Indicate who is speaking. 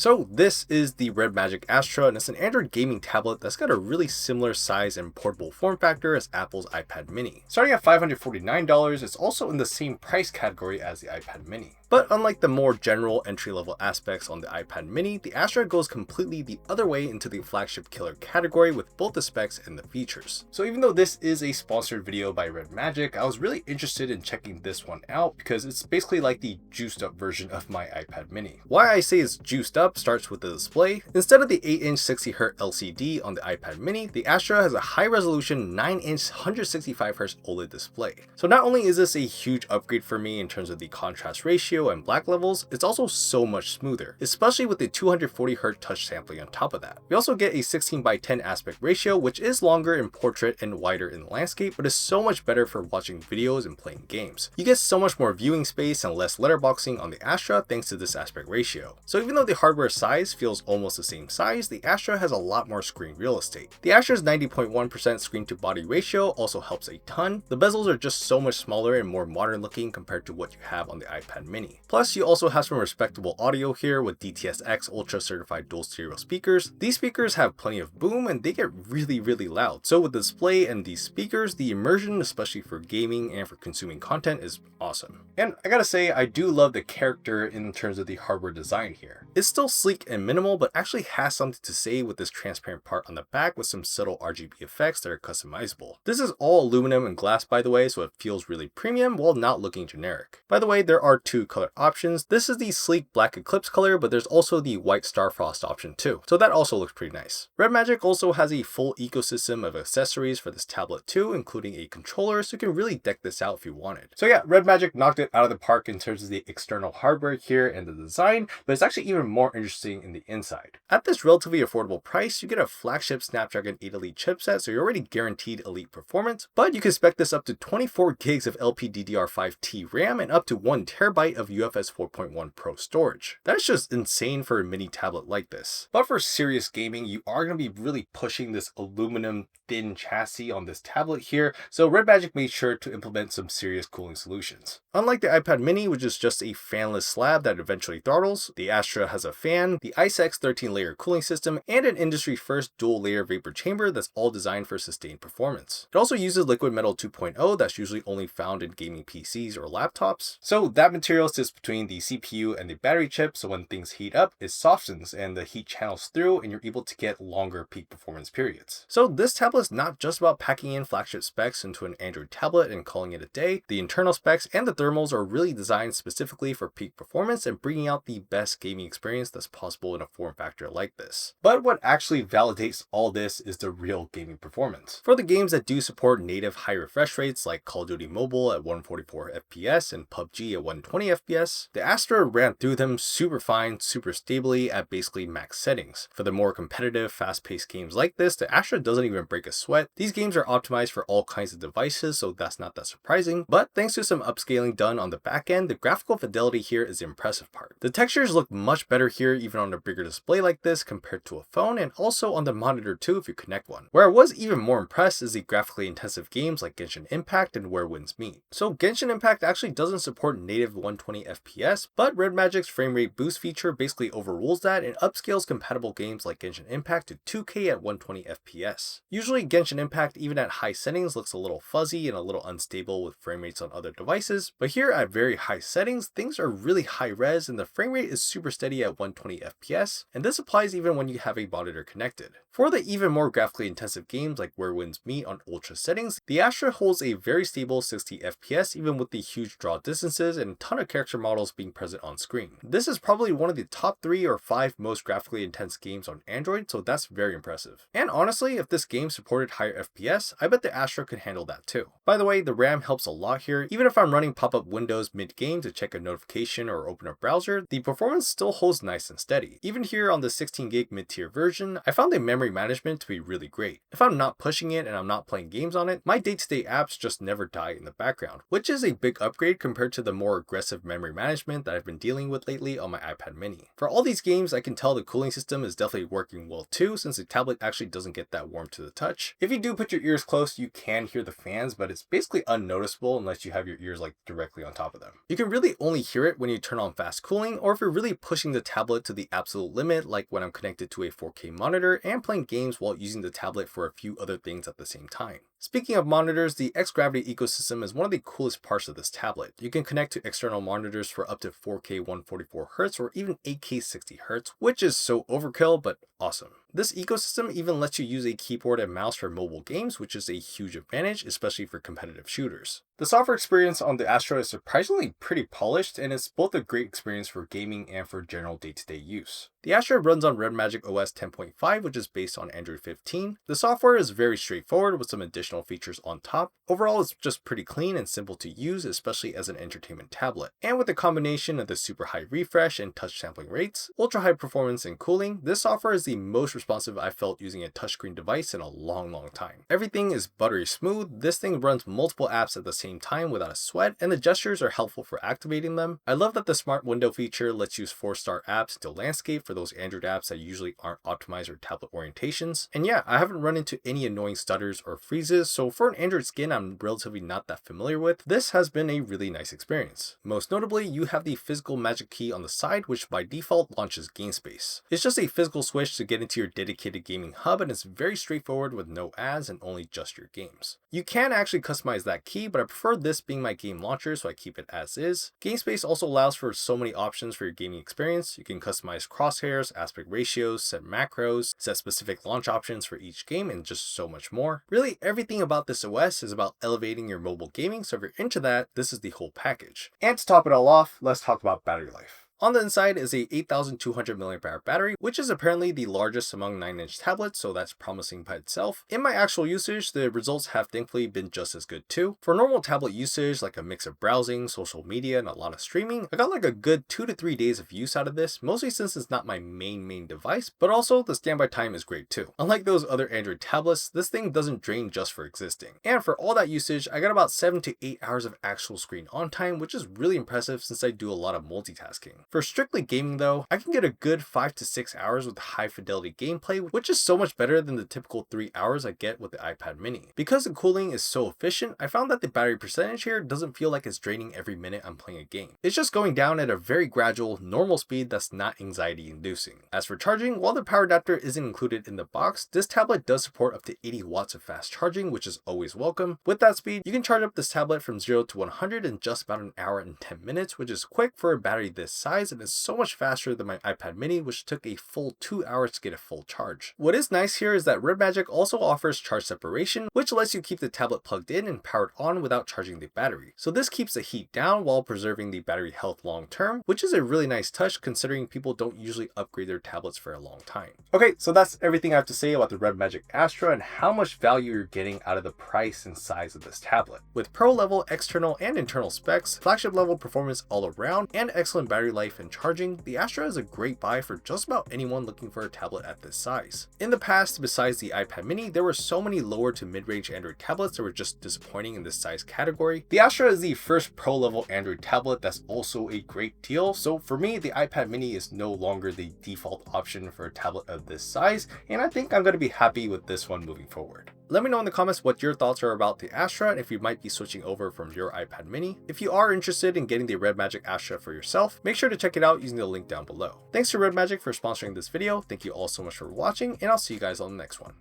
Speaker 1: So this is the REDMAGIC Astra, and it's an Android gaming tablet that's got a really similar size and portable form factor as Apple's iPad mini. Starting at $549, it's also in the same price category as the iPad mini. But unlike the more general entry-level aspects on the iPad mini, the Astra goes completely the other way into the flagship killer category with both the specs and the features. So even though this is a sponsored video by REDMAGIC, I was really interested in checking this one out because it's basically like the juiced up version of my iPad mini. Why I say it's juiced up starts with the display. Instead of the 8-inch 60Hz LCD on the iPad mini, the Astra has a high-resolution 9-inch 165Hz OLED display. So not only is this a huge upgrade for me in terms of the contrast ratio and black levels, it's also so much smoother, especially with the 240Hz touch sampling on top of that. We also get a 16:10 aspect ratio, which is longer in portrait and wider in landscape, but is so much better for watching videos and playing games. You get so much more viewing space and less letterboxing on the Astra thanks to this aspect ratio. So even though the hardware size feels almost the same size, the Astra has a lot more screen real estate. The Astra's 90.1% screen to body ratio also helps a ton. The bezels are just so much smaller and more modern looking compared to what you have on the iPad mini. Plus, you also have some respectable audio here with DTS:X Ultra certified dual stereo speakers. These speakers have plenty of boom and they get really loud. So with the display and these speakers, the immersion, especially for gaming and for consuming content, is awesome. And I gotta say, I do love the character in terms of the hardware design here. It's still sleek and minimal, but actually has something to say with this transparent part on the back with some subtle RGB effects that are customizable. This is all aluminum and glass, by the way, so it feels really premium while not looking generic. By the way, there are two color options. This is the sleek black eclipse color, but there's also the white starfrost option too, so that also looks pretty nice. REDMAGIC also has a full ecosystem of accessories for this tablet too, including a controller, so you can really deck this out if you wanted. So yeah, REDMAGIC knocked it out of the park in terms of the external hardware here and the design, but it's actually even more interesting in the inside. At this relatively affordable price, you get a flagship Snapdragon 8 Elite chipset, so you're already guaranteed elite performance, but you can spec this up to 24 gigs of LPDDR5T RAM and up to 1 terabyte of UFS 4.1 Pro storage. That's just insane for a mini tablet like this. But for serious gaming, you are going to be really pushing this aluminum thin chassis on this tablet here, so REDMAGIC made sure to implement some serious cooling solutions. Unlike the iPad mini, which is just a fanless slab that eventually throttles, the Astra has a fan, the ICE-X 13-layer cooling system, and an industry-first dual-layer vapor chamber that's all designed for sustained performance. It also uses liquid metal 2.0 that's usually only found in gaming PCs or laptops. So that material sits between the CPU and the battery chip, so when things heat up, it softens and the heat channels through and you're able to get longer peak performance periods. So this tablet's not just about packing in flagship specs into an Android tablet and calling it a day. The internal specs and the thermals are really designed specifically for peak performance and bringing out the best gaming experience that's possible in a form factor like this. But what actually validates all this is the real gaming performance. For the games that do support native high refresh rates like Call of Duty Mobile at 144 FPS and PUBG at 120 FPS, the Astra ran through them super fine, super stably at basically max settings. For the more competitive, fast-paced games like this, the Astra doesn't even break a sweat. These games are optimized for all kinds of devices, so that's not that surprising, but thanks to some upscaling done on the back end, the graphical fidelity here is the impressive part. The textures look much better here even on a bigger display like this compared to a phone, and also on the monitor too if you connect one. Where I was even more impressed is the graphically intensive games like Genshin Impact and Where Winds Meet. So Genshin Impact actually doesn't support native 120 FPS, but REDMAGIC's frame rate boost feature basically overrules that and upscales compatible games like Genshin Impact to 2K at 120 FPS. Usually Genshin Impact even at high settings looks a little fuzzy and a little unstable with frame rates on other devices, but here at very high settings, things are really high res and the frame rate is super steady at 120 FPS, and this applies even when you have a monitor connected. For the even more graphically intensive games like Where Winds Meet on ultra settings, the Astra holds a very stable 60 FPS even with the huge draw distances and a ton of character models being present on screen. This is probably one of the top 3 or 5 most graphically intense games on Android, so that's very impressive. And honestly, if this game supported higher FPS, I bet the Astra could handle that too. By the way, the RAM helps a lot here. Even if I'm running pop-up windows mid-game to check a notification or open a browser, the performance still holds nice and steady. Even here on the 16 gig mid-tier version, I found the memory management to be really great. If I'm not pushing it and I'm not playing games on it, my day-to-day apps just never die in the background, which is a big upgrade compared to the more aggressive memory management that I've been dealing with lately on my iPad mini. For all these games, I can tell the cooling system is definitely working well too, since the tablet actually doesn't get that warm to the touch. If you do put your ears close, you can hear the fans, but it's basically unnoticeable unless you have your ears like directly on top of them. You can really only hear it when you turn on fast cooling, or if you're really pushing the tablet to the absolute limit, like when I'm connected to a 4K monitor and playing games while using the tablet for a few other things at the same time. Speaking of monitors, the X-Gravity ecosystem is one of the coolest parts of this tablet. You can connect to external monitors for up to 4K 144Hz or even 8K 60Hz, which is so overkill, but awesome. This ecosystem even lets you use a keyboard and mouse for mobile games, which is a huge advantage, especially for competitive shooters. The software experience on the Astra is surprisingly pretty polished, and it's both a great experience for gaming and for general day-to-day use. The Astra runs on REDMAGIC OS 10.5, which is based on Android 15. The software is very straightforward with some additional features on top. Overall, it's just pretty clean and simple to use, especially as an entertainment tablet. And with the combination of the super high refresh and touch sampling rates, ultra high performance and cooling, this software is the most responsive I've felt using a touchscreen device in a long time. Everything is buttery smooth. This thing runs multiple apps at the same time without a sweat, and the gestures are helpful for activating them. I love that the smart window feature lets you use 4-star apps into landscape for those Android apps that usually aren't optimized for tablet orientations. And yeah, I haven't run into any annoying stutters or freezes, so for an Android skin I'm relatively not that familiar with, this has been a really nice experience. Most notably, you have the physical magic key on the side, which by default launches GameSpace. It's just a physical switch to get into your dedicated gaming hub, and it's very straightforward with no ads and only just your games. You can actually customize that key, but I prefer this being my game launcher, so I keep it as is. GameSpace also allows for so many options for your gaming experience. You can customize crosshairs, aspect ratios, set macros, set specific launch options for each game, and just so much more. Really, everything about this OS is about elevating your mobile gaming, so if you're into that, this is the whole package. And to top it all off, let's talk about battery life. On the inside is a 8,200 mAh battery, which is apparently the largest among 9-inch tablets, so that's promising by itself. In my actual usage, the results have thankfully been just as good too. For normal tablet usage, like a mix of browsing, social media, and a lot of streaming, I got like a good 2 to 3 days of use out of this, mostly since it's not my main device, but also the standby time is great too. Unlike those other Android tablets, this thing doesn't drain just for existing. And for all that usage, I got about 7 to 8 hours of actual screen on time, which is really impressive since I do a lot of multitasking. For strictly gaming though, I can get a good 5 to 6 hours with high fidelity gameplay, which is so much better than the typical 3 hours I get with the iPad mini. Because the cooling is so efficient, I found that the battery percentage here doesn't feel like it's draining every minute I'm playing a game. It's just going down at a very gradual, normal speed that's not anxiety inducing. As for charging, while the power adapter isn't included in the box, this tablet does support up to 80 watts of fast charging, which is always welcome. With that speed, you can charge up this tablet from 0 to 100 in just about an hour and 10 minutes, which is quick for a battery this size, and is so much faster than my iPad mini, which took a full 2 hours to get a full charge. What is nice here is that REDMAGIC also offers charge separation, which lets you keep the tablet plugged in and powered on without charging the battery. So this keeps the heat down while preserving the battery health long term, which is a really nice touch considering people don't usually upgrade their tablets for a long time. Okay, so that's everything I have to say about the REDMAGIC Astra and how much value you're getting out of the price and size of this tablet. With pro level external and internal specs, flagship level performance all around, and excellent battery life and charging, the Astra is a great buy for just about anyone looking for a tablet at this size. In the past, besides the iPad mini, there were so many lower to mid-range Android tablets that were just disappointing in this size category. The Astra is the first pro level Android tablet that's also a great deal, so for me, the iPad mini is no longer the default option for a tablet of this size, and I think I'm going to be happy with this one moving forward. Let me know in the comments what your thoughts are about the Astra and if you might be switching over from your iPad mini. If you are interested in getting the REDMAGIC Astra for yourself, make sure to check it out using the link down below. Thanks to REDMAGIC for sponsoring this video. Thank you all so much for watching, and I'll see you guys on the next one.